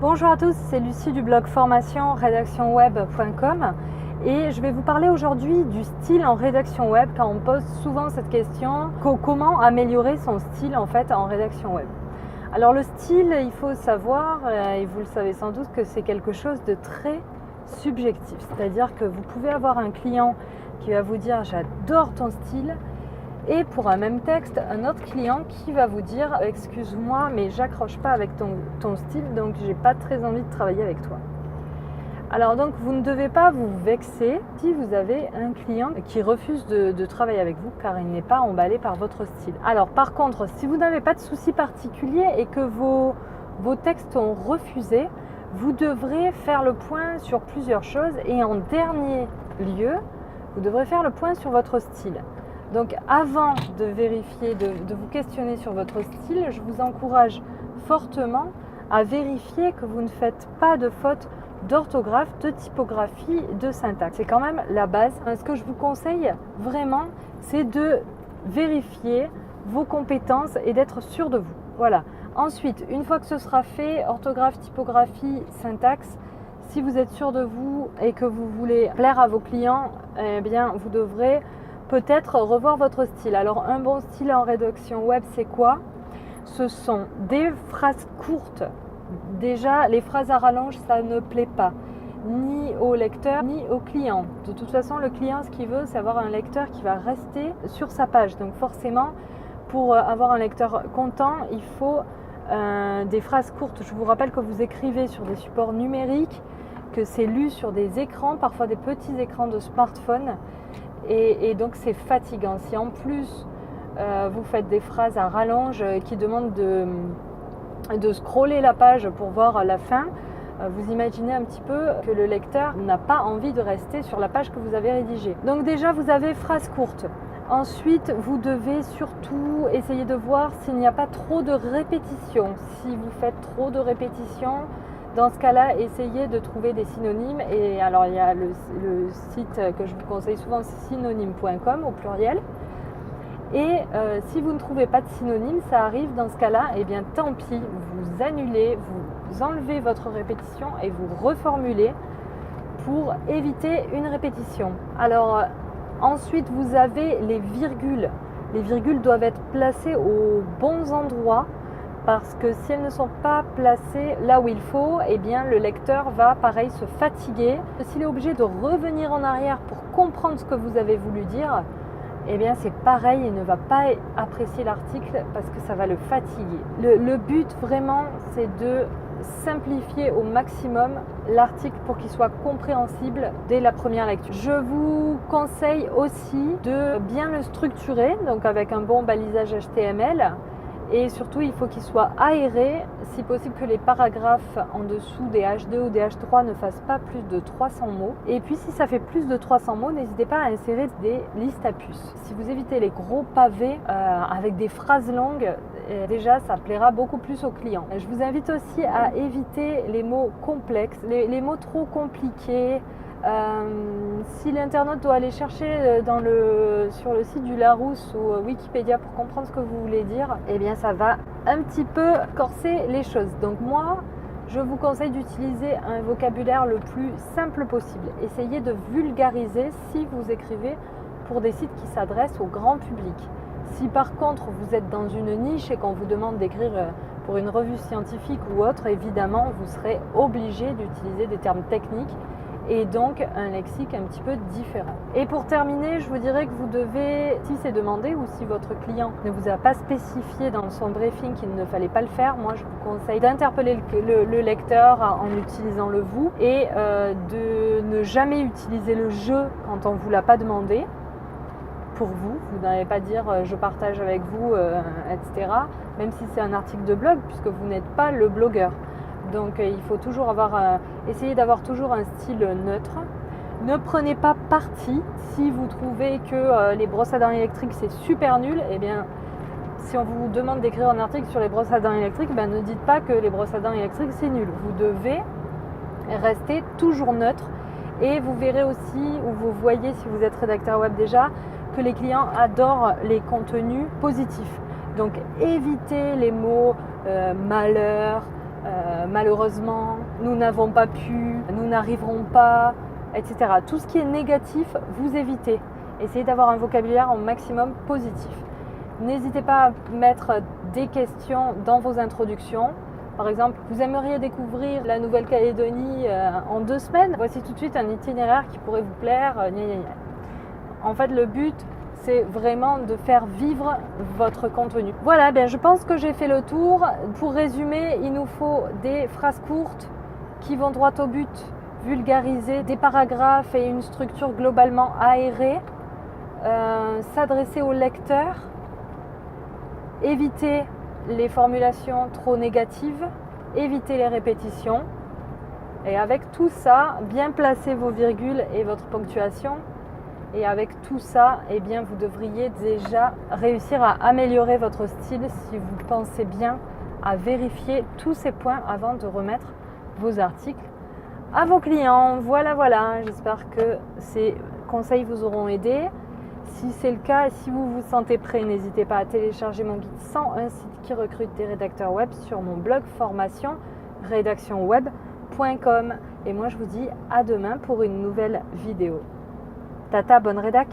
Bonjour à tous, c'est Lucie du blog formation rédactionweb.com et je vais vous parler aujourd'hui du style en rédaction web car on me pose souvent cette question, comment améliorer son style en fait en rédaction web. Alors le style, il faut savoir, et vous le savez sans doute, que c'est quelque chose de très subjectif. C'est-à-dire que vous pouvez avoir un client qui va vous dire « j'adore ton style » et pour un même texte, un autre client qui va vous dire « excuse-moi, mais j'accroche pas avec ton style, donc j'ai pas très envie de travailler avec toi ». Alors donc vous ne devez pas vous vexer si vous avez un client qui refuse de travailler avec vous car il n'est pas emballé par votre style. Alors par contre, si vous n'avez pas de souci particulier et que vos textes ont refusé, vous devrez faire le point sur plusieurs choses et en dernier lieu, vous devrez faire le point sur votre style. Donc avant de vérifier, de vous questionner sur votre style, je vous encourage fortement à vérifier que vous ne faites pas de fautes d'orthographe, de typographie, de syntaxe. C'est quand même la base. Ce que je vous conseille vraiment, c'est de vérifier vos compétences et d'être sûr de vous. Voilà. Ensuite, une fois que ce sera fait, orthographe, typographie, syntaxe, si vous êtes sûr de vous et que vous voulez plaire à vos clients, eh bien, vous devrez peut-être revoir votre style. Alors, un bon style en rédaction web, c'est quoi ? Ce sont des phrases courtes. Déjà, les phrases à rallonge, ça ne plaît pas, ni au lecteur, ni au client. De toute façon, le client, ce qu'il veut, c'est avoir un lecteur qui va rester sur sa page. Donc forcément, pour avoir un lecteur content, il faut des phrases courtes. Je vous rappelle que vous écrivez sur des supports numériques, que c'est lu sur des écrans, parfois des petits écrans de smartphone. Et donc, c'est fatigant. Si en plus, vous faites des phrases à rallonge qui demandent de scroller la page pour voir la fin, vous imaginez un petit peu que le lecteur n'a pas envie de rester sur la page que vous avez rédigée. Donc déjà, vous avez phrase courte. Ensuite, vous devez surtout essayer de voir s'il n'y a pas trop de répétitions. Si vous faites trop de répétitions, dans ce cas-là, essayez de trouver des synonymes. Et alors, il y a le site que je vous conseille souvent, c'est synonyme.com au pluriel. Et si vous ne trouvez pas de synonyme, ça arrive dans ce cas-là, eh bien tant pis, vous annulez, vous enlevez votre répétition et vous reformulez pour éviter une répétition. Alors ensuite, vous avez les virgules. Les virgules doivent être placées aux bons endroits parce que si elles ne sont pas placées là où il faut, eh bien le lecteur va pareil se fatiguer. S'il est obligé de revenir en arrière pour comprendre ce que vous avez voulu dire, eh bien c'est pareil, il ne va pas apprécier l'article parce que ça va le fatiguer. Le but vraiment, c'est de simplifier au maximum l'article pour qu'il soit compréhensible dès la première lecture. Je vous conseille aussi de bien le structurer, donc avec un bon balisage HTML. Et surtout, il faut qu'il soit aéré, si possible que les paragraphes en dessous des H2 ou des H3 ne fassent pas plus de 300 mots. Et puis, si ça fait plus de 300 mots, n'hésitez pas à insérer des listes à puces. Si vous évitez les gros pavés avec des phrases longues, déjà, ça plaira beaucoup plus aux clients. Je vous invite aussi à éviter les mots complexes, les mots trop compliqués. Si l'internaute doit aller chercher sur le site du Larousse ou Wikipédia pour comprendre ce que vous voulez dire, eh bien ça va un petit peu corser les choses. Donc moi, je vous conseille d'utiliser un vocabulaire le plus simple possible. Essayez de vulgariser si vous écrivez pour des sites qui s'adressent au grand public. Si par contre vous êtes dans une niche et qu'on vous demande d'écrire pour une revue scientifique ou autre, évidemment vous serez obligé d'utiliser des termes techniques et donc un lexique un petit peu différent. Et pour terminer, je vous dirais que vous devez, si c'est demandé ou si votre client ne vous a pas spécifié dans son briefing qu'il ne fallait pas le faire, moi je vous conseille d'interpeller le lecteur en utilisant le vous et de ne jamais utiliser le je quand on ne vous l'a pas demandé. Pour vous n'allez pas dire je partage avec vous, etc. Même si c'est un article de blog, puisque vous n'êtes pas le blogueur. Donc il faut toujours essayer d'avoir toujours un style neutre. Ne prenez pas parti. Si vous trouvez que les brosses à dents électriques c'est super nul, eh bien si on vous demande d'écrire un article sur les brosses à dents électriques, ne dites pas que les brosses à dents électriques c'est nul. Vous devez rester toujours neutre et vous verrez aussi, ou vous voyez si vous êtes rédacteur web déjà, que les clients adorent les contenus positifs. Donc évitez les mots malheur, malheureusement, nous n'avons pas pu, nous n'arriverons pas, etc. Tout ce qui est négatif, vous évitez. Essayez d'avoir un vocabulaire au maximum positif. N'hésitez pas à mettre des questions dans vos introductions. Par exemple, vous aimeriez découvrir la Nouvelle-Calédonie en 2 semaines. Voici tout de suite un itinéraire qui pourrait vous plaire. En fait, le but, c'est vraiment de faire vivre votre contenu. Voilà, je pense que j'ai fait le tour. Pour résumer, il nous faut des phrases courtes qui vont droit au but, vulgariser, des paragraphes et une structure globalement aérée, s'adresser au lecteur, éviter les formulations trop négatives, éviter les répétitions. Et avec tout ça, bien placer vos virgules et votre ponctuation. Et avec tout ça, vous devriez déjà réussir à améliorer votre style si vous pensez bien à vérifier tous ces points avant de remettre vos articles à vos clients. Voilà, j'espère que ces conseils vous auront aidé. Si c'est le cas, si vous vous sentez prêt, n'hésitez pas à télécharger mon guide 101 sites qui recrutent des rédacteurs web sur mon blog formation rédactionweb.com. Et moi, je vous dis à demain pour une nouvelle vidéo. Tata, bonne rédac!